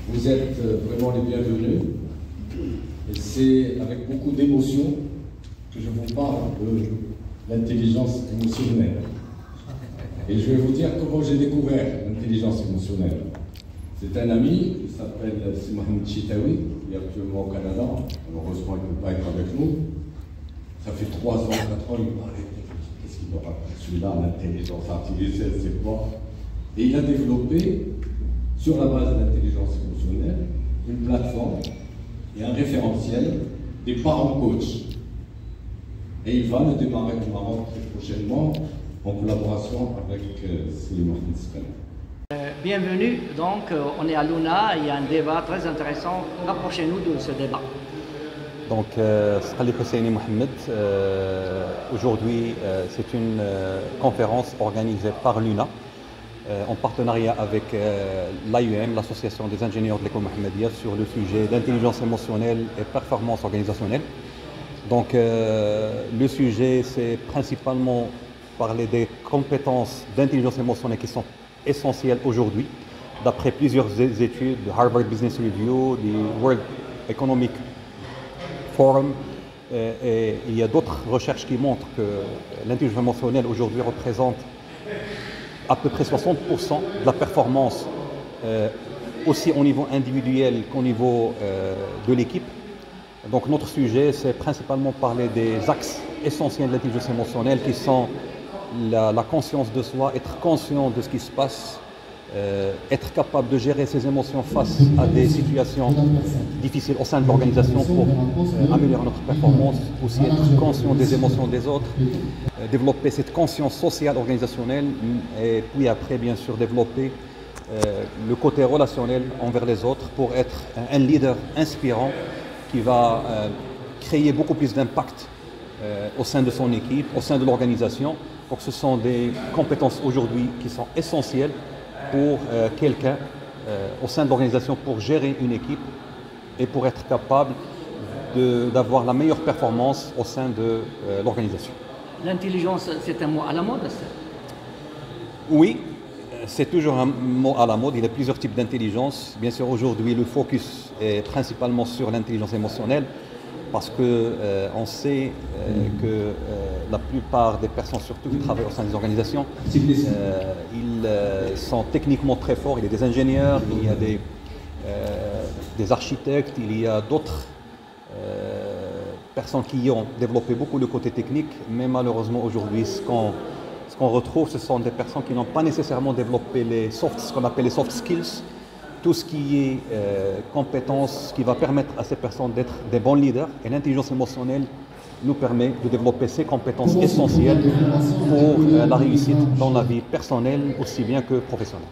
Vous êtes vraiment les bienvenus. Et c'est avec beaucoup d'émotion que je vous parle de l'intelligence émotionnelle. Et je vais vous dire comment j'ai découvert l'intelligence émotionnelle. C'est un ami qui s'appelle Mohamed Chitaoui, qui est actuellement au Canada. Malheureusement, il ne peut pas être avec nous. Ça fait 3 ans, 4 ans, il me parlait. Qu'est-ce qu'il me raconte celui-là, l'intelligence artificielle, c'est quoi? Et il a développé, sur la base de l'intelligence émotionnelle, une plateforme et un référentiel des parents coachs. Et il va le démarrer au Maroc très prochainement en collaboration avec Mohamed Chitaoui. Bienvenue, donc on est à Luna, il y a un débat très intéressant, rapprochez-nous de ce débat. Donc, Salih Hosseini Mohamed, aujourd'hui c'est une conférence organisée par Luna en partenariat avec l'AUM, l'Association des ingénieurs de l'école Mohammedia, sur le sujet d'intelligence émotionnelle et performance organisationnelle. Donc le sujet, c'est principalement parler des compétences d'intelligence émotionnelle qui sont essentielles aujourd'hui, d'après plusieurs études de Harvard Business Review, du World Economic Forum, et il y a d'autres recherches qui montrent que l'intelligence émotionnelle aujourd'hui représente à peu près 60% de la performance, aussi au niveau individuel qu'au niveau de l'équipe. Donc notre sujet, c'est principalement parler des axes essentiels de l'intelligence émotionnelle qui sont la conscience de soi, être conscient de ce qui se passe, être capable de gérer ses émotions face à des situations difficiles au sein de l'organisation pour améliorer notre performance, aussi être conscient des émotions des autres, développer cette conscience sociale organisationnelle et puis après bien sûr développer le côté relationnel envers les autres pour être un leader inspirant qui va créer beaucoup plus d'impact au sein de son équipe, au sein de l'organisation. Donc ce sont des compétences aujourd'hui qui sont essentielles pour quelqu'un au sein de l'organisation pour gérer une équipe et pour être capable d'avoir la meilleure performance au sein de l'organisation. L'intelligence, c'est un mot à la mode? Oui, c'est toujours un mot à la mode. Il y a plusieurs types d'intelligence. Bien sûr, aujourd'hui, le focus est principalement sur l'intelligence émotionnelle parce qu'on sait que la plupart des personnes, surtout qui travaillent au sein des organisations, ils sont techniquement très forts. Il y a des ingénieurs, il y a des architectes, il y a d'autres personnes qui ont développé beaucoup le côté technique, mais malheureusement aujourd'hui, ce qu'on retrouve, ce sont des personnes qui n'ont pas nécessairement développé ce qu'on appelle les soft skills, tout ce qui est compétences qui va permettre à ces personnes d'être des bons leaders. Et l'intelligence émotionnelle nous permet de développer ces compétences essentielles pour la réussite dans la vie personnelle aussi bien que professionnelle.